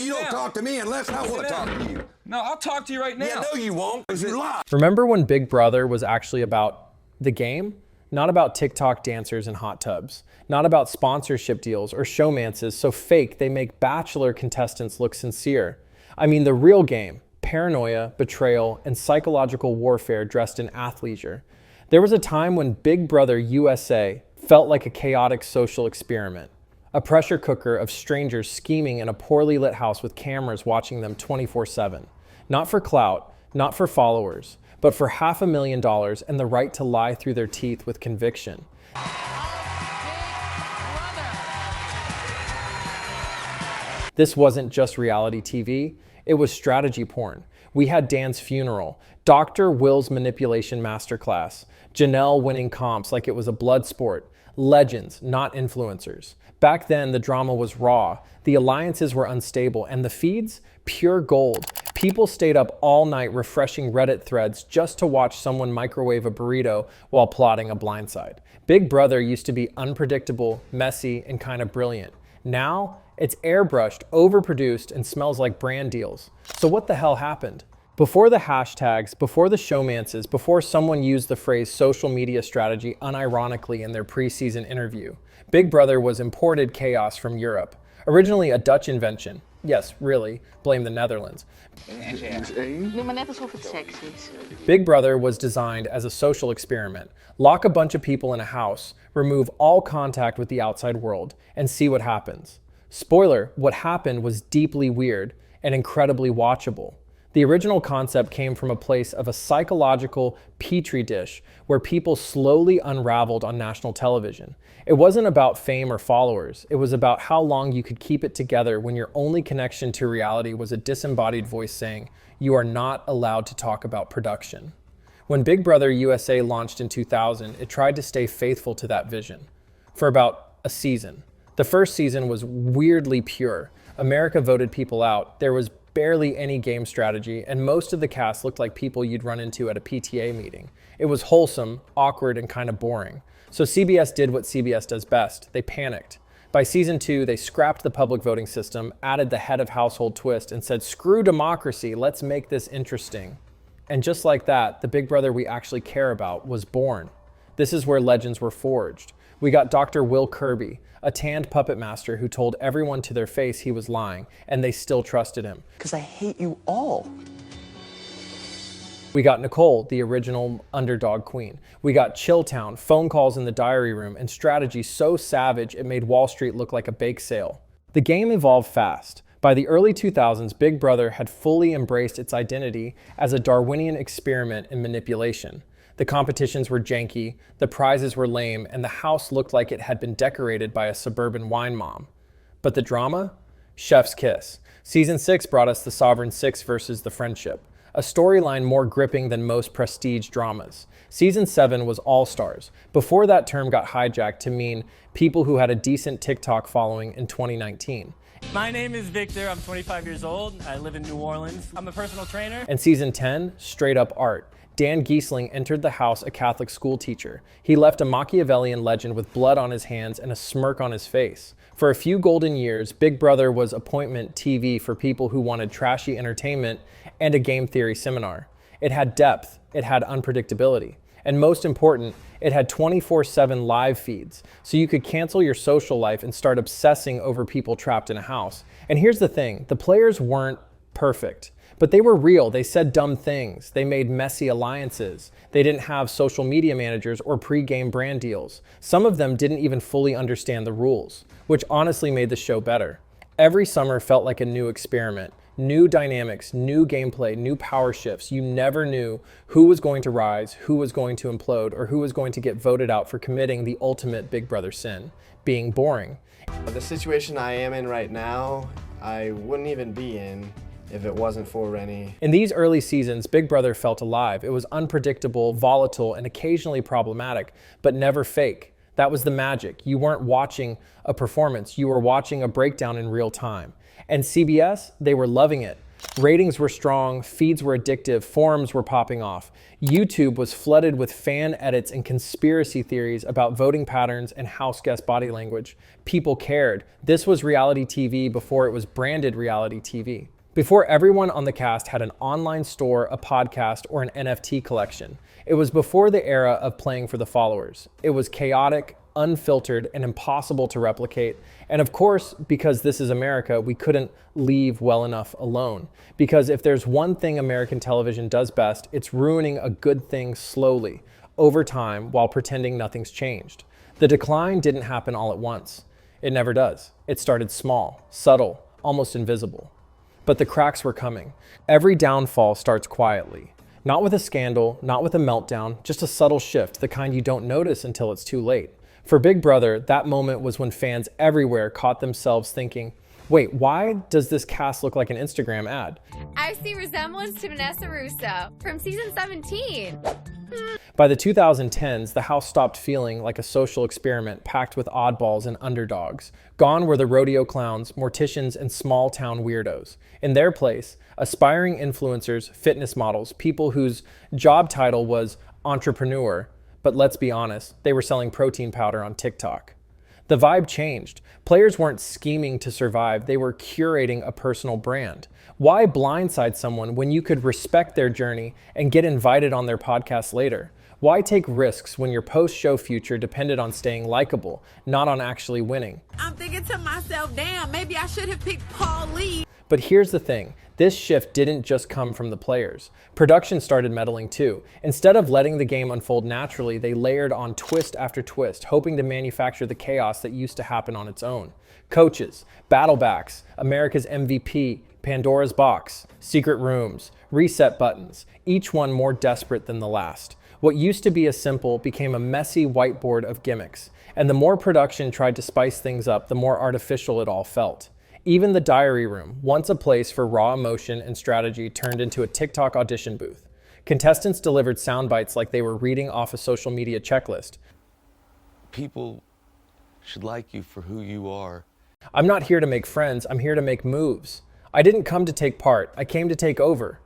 you don't talk to me unless I want to talk to you. No, I'll talk to you right now. Yeah, no, you won't, because you lie. Remember when Big Brother was actually about the game? Not about TikTok dancers and hot tubs. Not about sponsorship deals or showmances so fake they make Bachelor contestants look sincere. I mean the real game, paranoia, betrayal, and psychological warfare dressed in athleisure. There was a time when Big Brother USA felt like a chaotic social experiment. A pressure cooker of strangers scheming in a poorly lit house with cameras watching them 24/7. Not for clout, not for followers, but for $500,000 and the right to lie through their teeth with conviction. This wasn't just reality TV, it was strategy porn. We had Dan's funeral, Dr. Will's manipulation masterclass, Janelle winning comps like it was a blood sport, legends, not influencers. Back then, the drama was raw, the alliances were unstable, and the feeds, pure gold. People stayed up all night refreshing Reddit threads just to watch someone microwave a burrito while plotting a blindside. Big Brother used to be unpredictable, messy, and kind of brilliant. Now, it's airbrushed, overproduced, and smells like brand deals. So what the hell happened? Before the hashtags, before the showmances, before someone used the phrase social media strategy unironically in their preseason interview, Big Brother was imported chaos from Europe. Originally a Dutch invention. Yes, really, blame the Netherlands. Doe maar net alsof het seks is. Big Brother was designed as a social experiment. Lock a bunch of people in a house, remove all contact with the outside world, and see what happens. Spoiler, what happened was deeply weird and incredibly watchable. The original concept came from a place of a psychological petri dish where people slowly unraveled on national television. It wasn't about fame or followers. It was about how long you could keep it together when your only connection to reality was a disembodied voice saying, "You are not allowed to talk about production." When Big Brother USA launched in 2000, it tried to stay faithful to that vision for about a season. The first season was weirdly pure. America voted people out. There was barely any game strategy, and most of the cast looked like people you'd run into at a PTA meeting. It was wholesome, awkward, and kind of boring. So CBS did what CBS does best. They panicked. By season 2, they scrapped the public voting system, added the head of household twist, and said, "Screw democracy, let's make this interesting." And just like that, the Big Brother we actually care about was born. This is where legends were forged. We got Dr. Will Kirby, a tanned puppet master who told everyone to their face he was lying, and they still trusted him. Because I hate you all. We got Nicole, the original underdog queen. We got Chilltown, phone calls in the diary room, and strategy so savage it made Wall Street look like a bake sale. The game evolved fast. By the early 2000s, Big Brother had fully embraced its identity as a Darwinian experiment in manipulation. The competitions were janky, the prizes were lame, and the house looked like it had been decorated by a suburban wine mom. But the drama? Chef's kiss. Season 6 brought us the Sovereign Six versus the Friendship, a storyline more gripping than most prestige dramas. Season 7 was All-Stars. Before that term got hijacked to mean people who had a decent TikTok following in 2019. My name is Victor, I'm 25 years old, I live in New Orleans. I'm a personal trainer. And season 10, straight up art. Dan Gheesling entered the house a Catholic school teacher. He left a Machiavellian legend with blood on his hands and a smirk on his face. For a few golden years, Big Brother was appointment TV for people who wanted trashy entertainment and a game theory seminar. It had depth, it had unpredictability, and most important, it had 24/7 live feeds, so you could cancel your social life and start obsessing over people trapped in a house. And here's the thing, the players weren't perfect, but they were real. They said dumb things. They made messy alliances. They didn't have social media managers or pre-game brand deals. Some of them didn't even fully understand the rules, which honestly made the show better. Every summer felt like a new experiment. New dynamics, new gameplay, new power shifts. You never knew who was going to rise, who was going to implode, or who was going to get voted out for committing the ultimate Big Brother sin, being boring. The situation I am in right now, I wouldn't even be in if it wasn't for Rennie. In these early seasons, Big Brother felt alive. It was unpredictable, volatile, and occasionally problematic, but never fake. That was the magic. You weren't watching a performance, you were watching a breakdown in real time. And CBS, they were loving it. Ratings were strong, feeds were addictive, forums were popping off. YouTube was flooded with fan edits and conspiracy theories about voting patterns and house guest body language. People cared. This was reality TV before it was branded reality TV. Before everyone on the cast had an online store, a podcast, or an NFT collection. It was before the era of playing for the followers. It was chaotic, unfiltered, and impossible to replicate. And of course, because this is America, we couldn't leave well enough alone. Because if there's one thing American television does best, it's ruining a good thing slowly, over time, while pretending nothing's changed. The decline didn't happen all at once. It never does. It started small, subtle, almost invisible. But the cracks were coming. Every downfall starts quietly. Not with a scandal, not with a meltdown, just a subtle shift, the kind you don't notice until it's too late. For Big Brother, that moment was when fans everywhere caught themselves thinking, wait, why does this cast look like an Instagram ad? I see resemblance to Vanessa Russo from season 17. By the 2010s, the house stopped feeling like a social experiment packed with oddballs and underdogs. Gone were the rodeo clowns, morticians, and small-town weirdos. In their place, aspiring influencers, fitness models, people whose job title was entrepreneur, but let's be honest, they were selling protein powder on TikTok. The vibe changed. Players weren't scheming to survive, they were curating a personal brand. Why blindside someone when you could respect their journey and get invited on their podcast later? Why take risks when your post-show future depended on staying likable, not on actually winning? I'm thinking to myself, damn, maybe I should have picked Paul Lee. But here's the thing, this shift didn't just come from the players. Production started meddling too. Instead of letting the game unfold naturally, they layered on twist after twist, hoping to manufacture the chaos that used to happen on its own. Coaches, battlebacks, America's MVP, Pandora's box, secret rooms, reset buttons, each one more desperate than the last. What used to be a simple became a messy whiteboard of gimmicks. And the more production tried to spice things up, the more artificial it all felt. Even the diary room, once a place for raw emotion and strategy, turned into a TikTok audition booth. Contestants delivered sound bites like they were reading off a social media checklist. People should like you for who you are. I'm not here to make friends, I'm here to make moves. I didn't come to take part, I came to take over.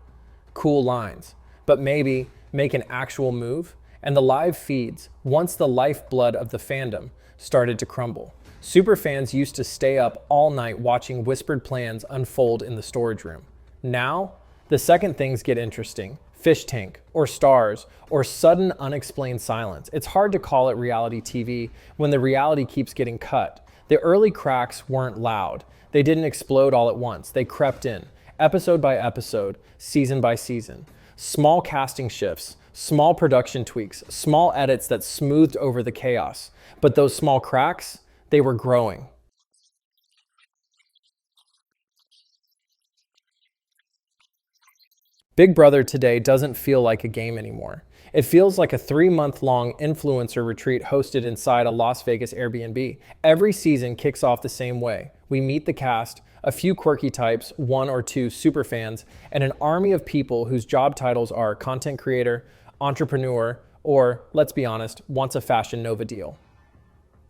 Cool lines. But maybe make an actual move? And the live feeds, once the lifeblood of the fandom, started to crumble. Superfans used to stay up all night watching whispered plans unfold in the storage room. Now, the second things get interesting, fish tank, or stars, or sudden unexplained silence. It's hard to call it reality TV when the reality keeps getting cut. The early cracks weren't loud. They didn't explode all at once. They crept in, episode by episode, season by season. Small casting shifts, small production tweaks, small edits that smoothed over the chaos. But those small cracks, they were growing. Big Brother today doesn't feel like a game anymore. It feels like a 3-month-long influencer retreat hosted inside a Las Vegas Airbnb. Every season kicks off the same way. We meet the cast, a few quirky types, 1 or 2 superfans, and an army of people whose job titles are content creator, entrepreneur, or, let's be honest, wants a Fashion Nova deal.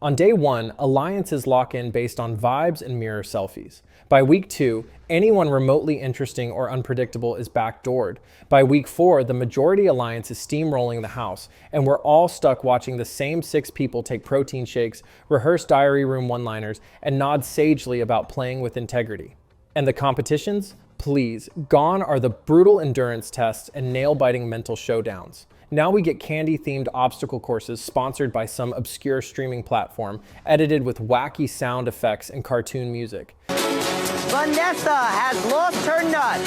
On day 1, alliances lock in based on vibes and mirror selfies. By week 2, anyone remotely interesting or unpredictable is backdoored. By week 4, the majority alliance is steamrolling the house, and we're all stuck watching the same 6 people take protein shakes, rehearse diary room one-liners, and nod sagely about playing with integrity. And the competitions? Please, gone are the brutal endurance tests and nail-biting mental showdowns. Now we get candy-themed obstacle courses sponsored by some obscure streaming platform, edited with wacky sound effects and cartoon music. Vanessa has lost her nut.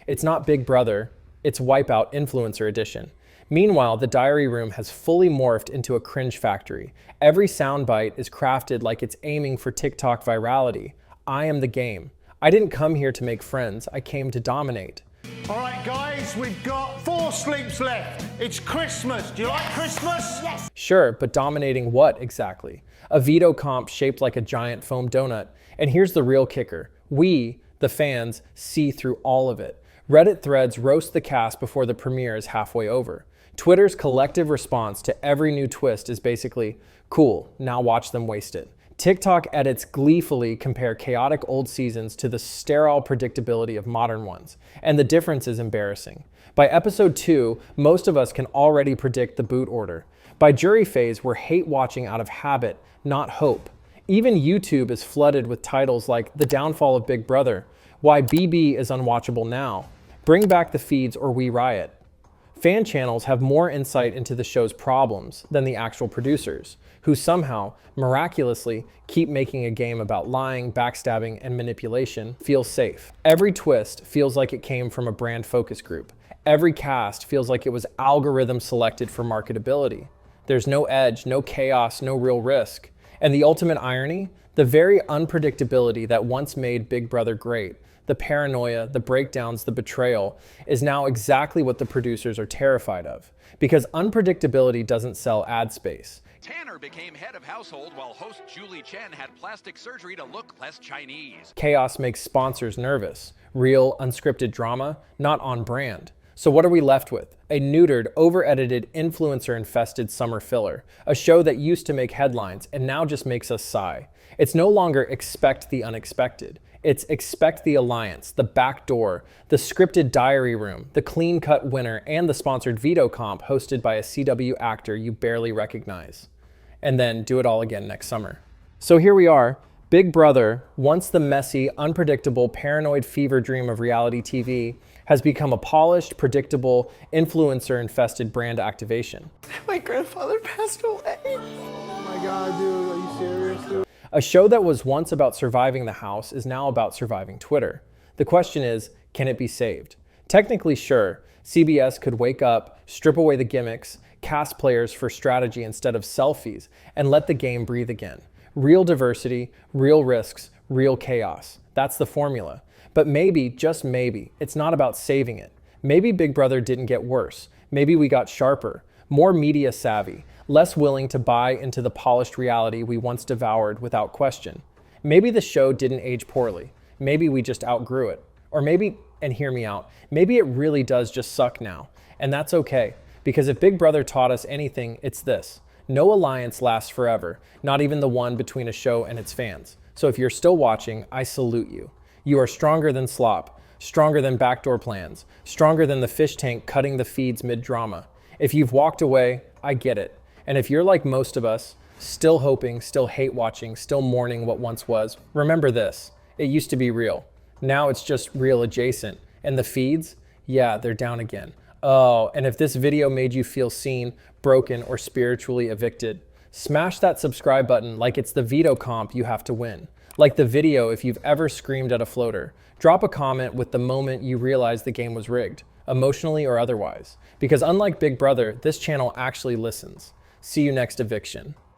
It's not Big Brother, it's Wipeout Influencer Edition. Meanwhile, the diary room has fully morphed into a cringe factory. Every soundbite is crafted like it's aiming for TikTok virality. I am the game. I didn't come here to make friends, I came to dominate. All right, guys, we've got 4 sleeps left. It's Christmas. Do you like Christmas? Yes. Sure, but dominating what exactly? A veto comp shaped like a giant foam donut. And here's the real kicker. We, the fans, see through all of it. Reddit threads roast the cast before the premiere is halfway over. Twitter's collective response to every new twist is basically, cool, now watch them waste it. TikTok edits gleefully compare chaotic old seasons to the sterile predictability of modern ones, and the difference is embarrassing. By episode 2, most of us can already predict the boot order. By jury phase, we're hate watching out of habit, not hope. Even YouTube is flooded with titles like The Downfall of Big Brother, Why BB is Unwatchable Now, Bring Back the Feeds or We Riot. Fan channels have more insight into the show's problems than the actual producers, who somehow, miraculously, keep making a game about lying, backstabbing, and manipulation feel safe. Every twist feels like it came from a brand focus group. Every cast feels like it was algorithm selected for marketability. There's no edge, no chaos, no real risk. And the ultimate irony, the very unpredictability that once made Big Brother great, the paranoia, the breakdowns, the betrayal, is now exactly what the producers are terrified of. Because unpredictability doesn't sell ad space. Tanner became head of household while host Julie Chen had plastic surgery to look less Chinese. Chaos makes sponsors nervous. Real, unscripted drama, not on brand. So what are we left with? A neutered, over-edited, influencer-infested summer filler. A show that used to make headlines and now just makes us sigh. It's no longer expect the unexpected. It's expect the alliance, the backdoor, the scripted diary room, the clean-cut winner, and the sponsored veto comp hosted by a CW actor you barely recognize. And then do it all again next summer. So here we are. Big Brother, once the messy, unpredictable, paranoid fever dream of reality TV, has become a polished, predictable, influencer-infested brand activation. My grandfather passed away. Oh my God, dude, are you serious, dude? A show that was once about surviving the house is now about surviving Twitter. The question is, can it be saved? Technically, sure. CBS could wake up, strip away the gimmicks, cast players for strategy instead of selfies, and let the game breathe again. Real diversity, real risks, real chaos. That's the formula. But maybe, just maybe, it's not about saving it. Maybe Big Brother didn't get worse. Maybe we got sharper, more media savvy, less willing to buy into the polished reality we once devoured without question. Maybe the show didn't age poorly. Maybe we just outgrew it. Or maybe, and hear me out, maybe it really does just suck now. And that's okay, because if Big Brother taught us anything, it's this. No alliance lasts forever, not even the one between a show and its fans. So if you're still watching, I salute you. You are stronger than slop, stronger than backdoor plans, stronger than the fish tank cutting the feeds mid-drama. If you've walked away, I get it. And if you're like most of us, still hoping, still hate watching, still mourning what once was, remember this. It used to be real. Now it's just real adjacent. And the feeds? Yeah, they're down again. Oh, and if this video made you feel seen, broken, or spiritually evicted, smash that subscribe button like it's the veto comp you have to win. Like the video if you've ever screamed at a floater. Drop a comment with the moment you realized the game was rigged, emotionally or otherwise. Because unlike Big Brother, this channel actually listens. See you next eviction.